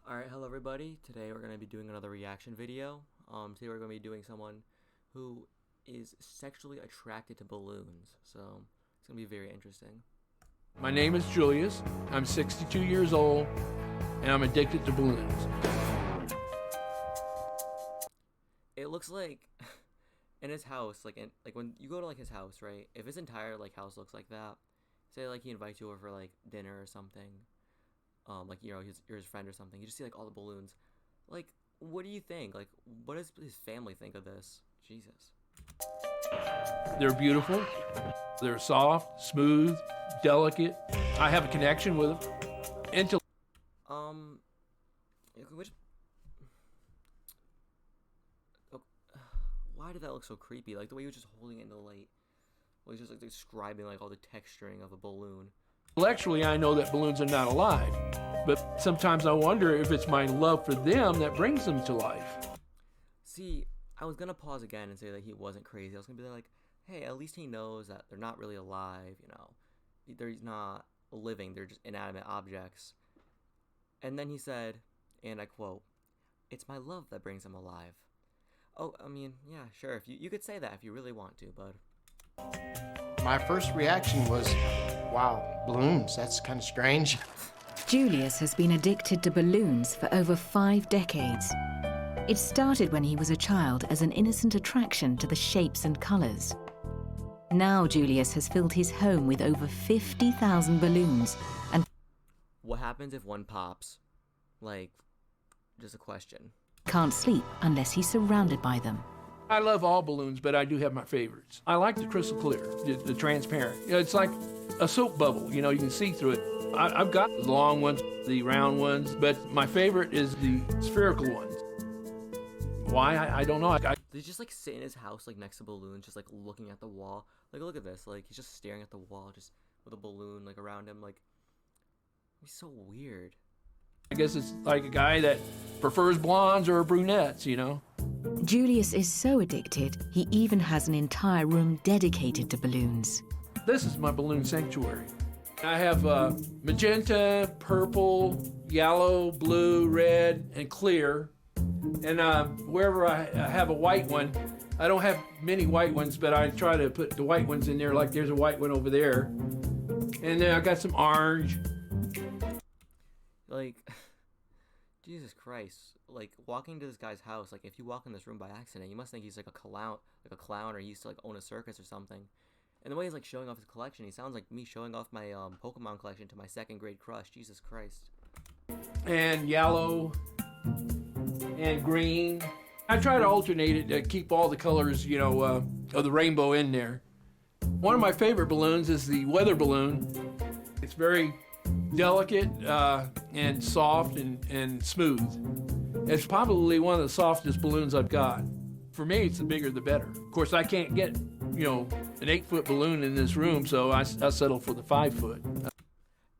Alright, hello everybody. Today we're going to be doing another reaction video. Today we're going to be doing someone who is sexually attracted to balloons. So it's going to be very interesting. My name is Julius. I'm 62 years old, and I'm addicted to balloons. It looks like in his house, like when you go to like his house, right? If his entire like house looks like that, say like he invites you over for like dinner or something. Like you're his friend or something. You just see like all the balloons. Like, what do you think? Like, what does his family think of this? Jesus. They're beautiful. They're soft, smooth, delicate. I have a connection with them. Which, oh, why did that look so creepy? Like the way he was just holding it in the light. Well, he's just like describing like all the texturing of a balloon. Intellectually, I know that balloons are not alive, but sometimes I wonder if it's my love for them that brings them to life. See, I was gonna pause again and say that he wasn't crazy. I was gonna be like, hey, at least he knows that they're not really alive, you know. They're not living, they're just inanimate objects. And then he said, and I quote, "It's my love that brings them alive." Oh, I mean, yeah, sure, if you could say that if you really want to, bud. My first reaction was, wow, balloons, that's kind of strange. Julius has been addicted to balloons for over 5 decades. It started when he was a child as an innocent attraction to the shapes and colors. Now Julius has filled his home with over 50,000 balloons and What happens if one pops? Like, just a question. can't sleep unless he's surrounded by them. I love all balloons, but I do have my favorites. I like the crystal clear, the transparent. You know, it's like a soap bubble, you know, you can see through it. I've got the long ones, the round ones, but my favorite is the spherical ones. Why? I don't know. Did he just like sit in his house like next to balloons, just like looking at the wall? Like, look at this, like he's just staring at the wall, just with a balloon like around him. Like, he's so weird. I guess it's like a guy that prefers blondes or brunettes, you know? Julius is so addicted, he even has an entire room dedicated to balloons. This is my balloon sanctuary. I have magenta, purple, yellow, blue, red, and clear. And wherever I have a white one, I don't have many white ones, but I try to put the white ones in there, like there's a white one over there. And then I got some orange. Like, Jesus Christ. Like, walking to this guy's house, like, if you walk in this room by accident, you must think he's like a clown, or he used to like own a circus or something. And the way he's like showing off his collection, he sounds like me showing off my Pokemon collection to my 2nd grade crush. Jesus Christ. And yellow and green. I try to alternate it to keep all the colors, you know, of the rainbow in there. One of my favorite balloons is the weather balloon. It's very delicate and soft and smooth. It's probably one of the softest balloons I've got. For me, it's the bigger the better. Of course, I can't get, you know, an 8-foot balloon in this room, so I settle for the 5-foot.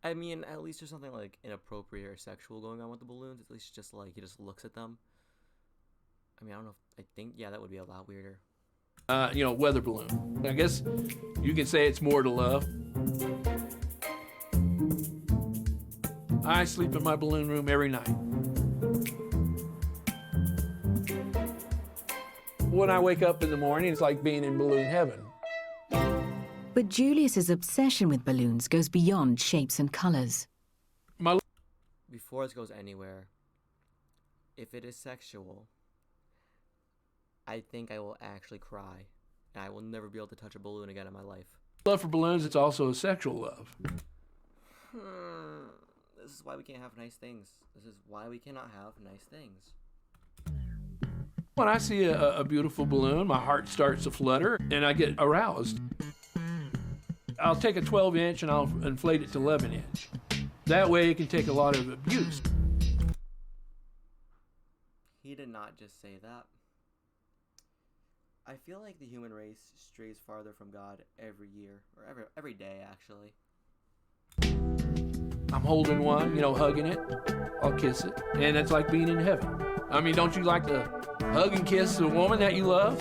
I mean, at least there's something like inappropriate or sexual going on with the balloons. At least just like he just looks at them. I mean, I don't know. I think, yeah, that would be a lot weirder. You know, weather balloon. I guess you can say it's more to love. I sleep in my balloon room every night. When I wake up in the morning, it's like being in balloon heaven. But Julius's obsession with balloons goes beyond shapes and colors. Before this goes anywhere, if it is sexual, I think I will actually cry, and I will never be able to touch a balloon again in my life. Love for balloons, it's also a sexual love. This is why we can't have nice things. This is why we cannot have nice things. When I see a beautiful balloon, my heart starts to flutter, and I get aroused. I'll take a 12-inch and I'll inflate it to 11-inch. That way it can take a lot of abuse. He did not just say that. I feel like the human race strays farther from God every year, or every day, actually. I'm holding one, you know, hugging it. I'll kiss it, and it's like being in heaven. I mean, don't you like to hug and kiss a woman that you love?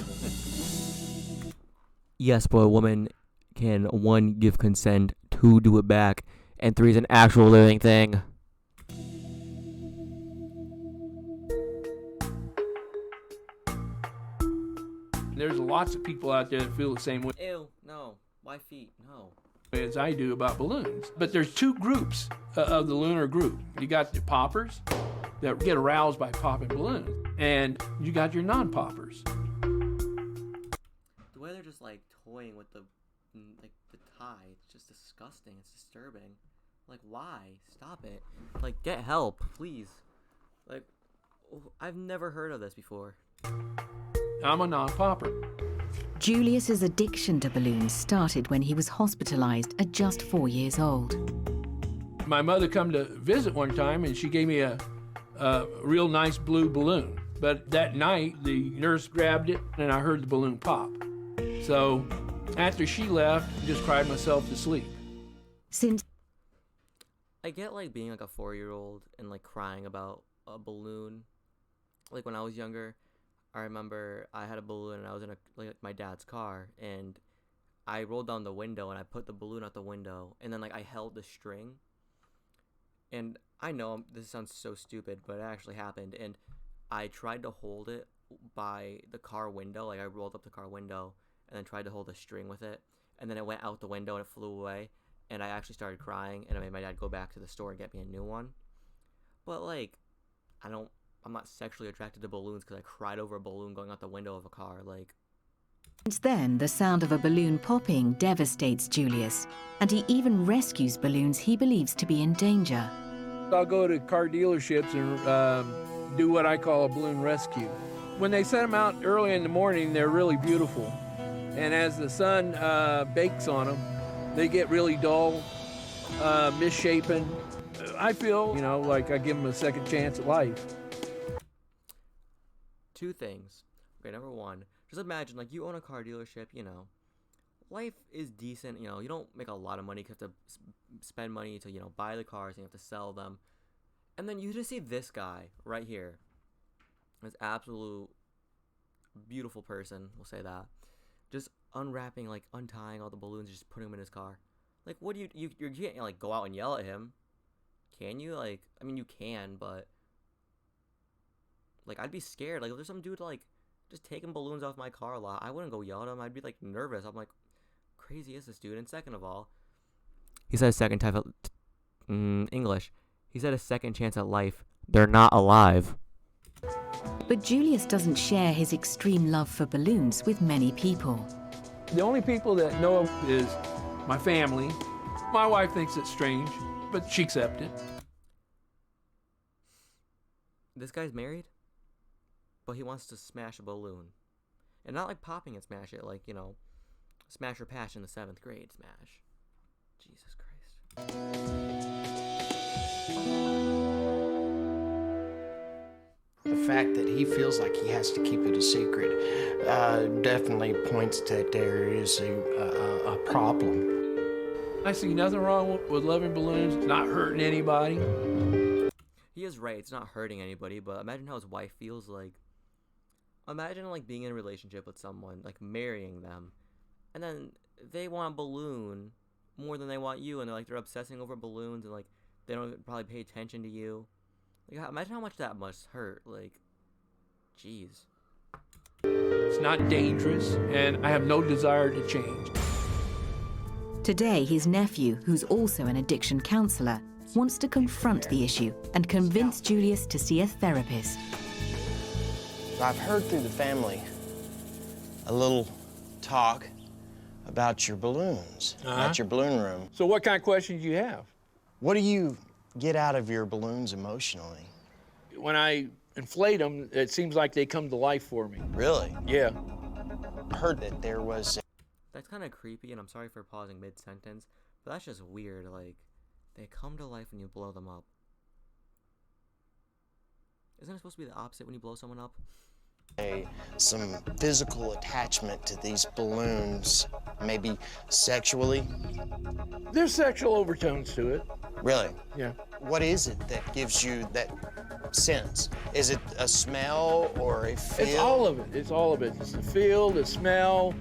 Yes, but a woman can, 1, give consent, 2, do it back, and 3 is an actual living thing. There's lots of people out there that feel the same way Ew, no. Why feet? No. as I do about balloons. But there's two groups of the lunar group. You got the poppers that get aroused by popping balloons, and you got your non-poppers. The way they're just like toying with the tie, it's just disgusting. It's disturbing. Like, why? Stop it. Like, get help, please. Like, I've never heard of this before. I'm a non-popper. Julius's addiction to balloons started when he was hospitalized at just 4 years old. My mother come to visit one time, and she gave me a real nice blue balloon. But that night, the nurse grabbed it, and I heard the balloon pop. So after she left, I just cried myself to sleep. Since I get like being like a 4-year-old and like crying about a balloon. Like when I was younger, I remember I had a balloon and I was in like my dad's car, and I rolled down the window and I put the balloon out the window, and then like I held the string. And I know this sounds so stupid, but it actually happened. And I tried to hold it by the car window. Like I rolled up the car window and then tried to hold the string with it. And then it went out the window and it flew away. And I actually started crying, and I made my dad go back to the store and get me a new one. But like, I'm not sexually attracted to balloons because I cried over a balloon going out the window of a car. Like, Since then, the sound of a balloon popping devastates Julius, and he even rescues balloons he believes to be in danger. I'll go to car dealerships and do what I call a balloon rescue. When they set them out early in the morning, they're really beautiful. And as the sun bakes on them, they get really dull, misshapen. I feel, like I give them a second chance at life. two things. Okay, number one, just imagine, like, you own a car dealership, life is decent, you don't make a lot of money because you have to spend money to, buy the cars and you have to sell them. And then you just see this guy right here, this absolute beautiful person, we'll say that, just unwrapping, like, untying all the balloons, just putting them in his car. Like, what do you can't, like, go out and yell at him, can you? Like, I mean, you can, but, like, I'd be scared. Like, if there's some dude, like, just taking balloons off my car a lot, I wouldn't go yell at him. I'd be, like, nervous. I'm like, crazy is this dude? And second of all, he said a second time English. He said a second chance at life. They're not alive. But Julius doesn't share his extreme love for balloons with many people. The only people that know is my family. My wife thinks it's strange, but she accepts it. This guy's married, but he wants to smash a balloon. And not like popping and smash it, like, smash or pass in the 7th grade smash. Jesus Christ. The fact that he feels like he has to keep it a secret definitely points that there is a problem. I see nothing wrong with loving balloons, not hurting anybody. He is right, it's not hurting anybody, but imagine how his wife feels like. Imagine, like, being in a relationship with someone, like, marrying them, and then they want a balloon more than they want you, and they're obsessing over balloons, and, like, they don't probably pay attention to you. Like, imagine how much that must hurt. Like, jeez. It's not dangerous, and I have no desire to change. Today, his nephew, who's also an addiction counselor, wants to confront the issue and convince Julius to see a therapist. I've heard through the family a little talk about your balloons, about your balloon room. So what kind of questions do you have? What do you get out of your balloons emotionally? When I inflate them, it seems like they come to life for me. Really? Yeah. I heard that there was... That's kind of creepy, and I'm sorry for pausing mid-sentence, but that's just weird. Like, they come to life when you blow them up. Isn't it supposed to be the opposite when you blow someone up? some physical attachment to these balloons, maybe sexually? There's sexual overtones to it. Really? Yeah. What is it that gives you that sense? Is it a smell or a feel? It's all of it. It's all of it. It's the feel, the smell.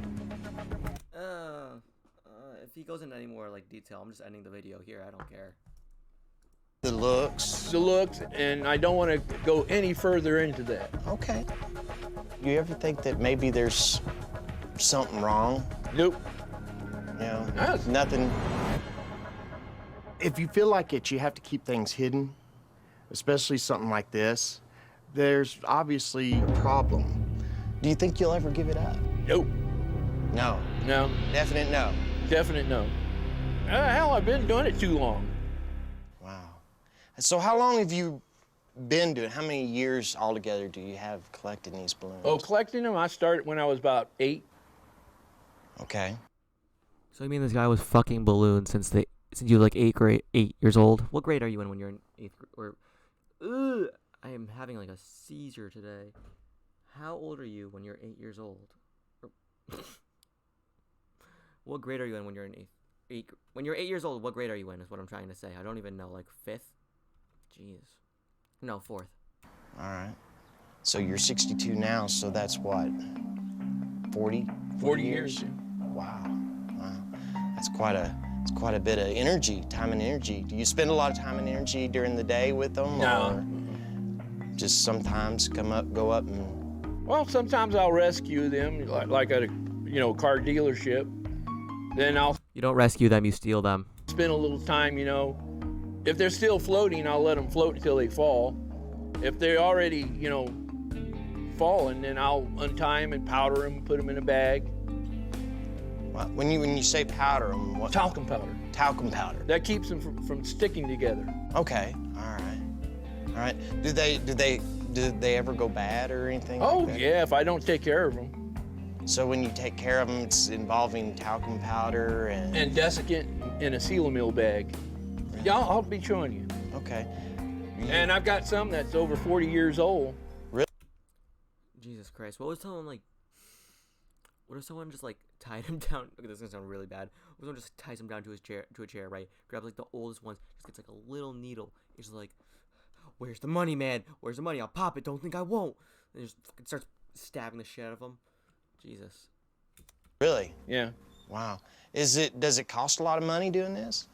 If he goes into any more like detail, I'm just ending the video here. I don't care. The looks. The looks, and I don't want to go any further into that. Okay. You ever think that maybe there's something wrong? Nope. You know, Yes. nothing. If you feel like it, you have to keep things hidden, especially something like this. There's obviously a problem. Do you think you'll ever give it up? Nope. No. No. Definite no. Definite no. Hell, I've been doing it too long. Wow. So how long have you been doing? How many years altogether do you have collecting these balloons? Oh, collecting them, I started when I was about 8. Okay. So you mean this guy was fucking balloons since you were like 8 years old? What grade are you in when you're in 8th grade? Ugh, I am having like a seizure today. How old are you when you're 8 years old? What grade are you in when you're in when you're 8 years old? What grade are you in? Is what I'm trying to say. I don't even know. Like 5th? Jeez. No, 4th. All right. So you're 62 now, so that's what? 40? 40 years. Wow. Wow. It's quite a bit of energy, time and energy. Do you spend a lot of time and energy during the day with them? No. Or just sometimes go up and... Well, sometimes I'll rescue them, like at a, car dealership. Then I'll You don't rescue them, you steal them. spend a little time, If they're still floating, I'll let them float until they fall. If they're already, falling, then I'll untie them and powder them, put them in a bag. When you say powder them, what? Talcum powder. Talcum powder. That keeps them from sticking together. Okay. All right. All right. Do they ever go bad or anything? Oh, like that? yeah, if I don't take care of them. So when you take care of them, it's involving talcum powder and... And desiccant in a Sealamil bag. Yeah, I'll be showing you. Okay. And I've got some that's over 40 years old. Jesus Christ. What if someone just like tied him down? Okay, this is gonna sound really bad. What if someone just ties him down to a chair, right? Grabs like the oldest ones, just gets like a little needle. He's just like, "Where's the money, man? Where's the money? I'll pop it. Don't think I won't." And just fucking starts stabbing the shit out of him. Jesus. Really? Yeah. Wow. Does it cost a lot of money doing this?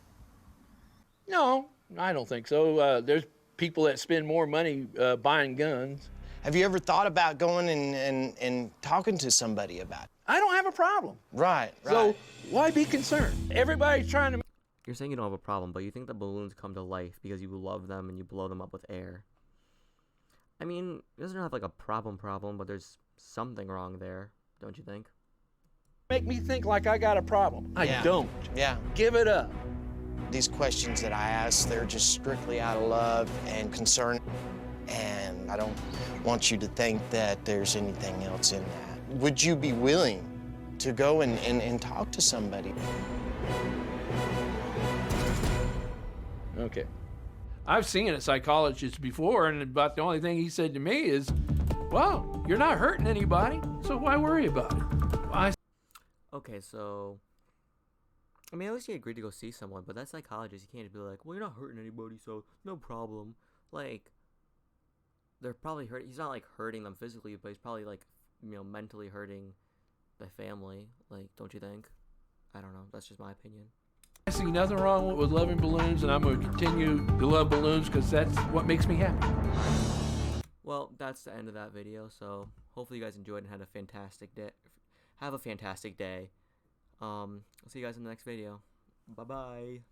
No, I don't think so. There's people that spend more money buying guns. Have you ever thought about going and talking to somebody about it? I don't have a problem. Right. So why be concerned? Everybody's trying to... You're saying you don't have a problem, but you think the balloons come to life because you love them and you blow them up with air. I mean, it doesn't have like a problem, but there's something wrong there, don't you think? Make me think like I got a problem. I don't. Yeah. Give it up. These questions that I ask, they're just strictly out of love and concern. And I don't want you to think that there's anything else in that. Would you be willing to go and talk to somebody? Okay. I've seen a psychologist before, and about the only thing he said to me is, well, you're not hurting anybody, so why worry about it? Okay, so... I mean, at least he agreed to go see someone, but that psychologist, you can't just be like, well, you're not hurting anybody, so no problem. Like, they're probably hurt. He's not, like, hurting them physically, but he's probably, like, mentally hurting the family. Like, don't you think? I don't know. That's just my opinion. I see nothing wrong with loving balloons, and I'm going to continue to love balloons because that's what makes me happy. Well, that's the end of that video, so hopefully you guys enjoyed and had a fantastic day. Have a fantastic day. I'll see you guys in the next video. Bye-bye.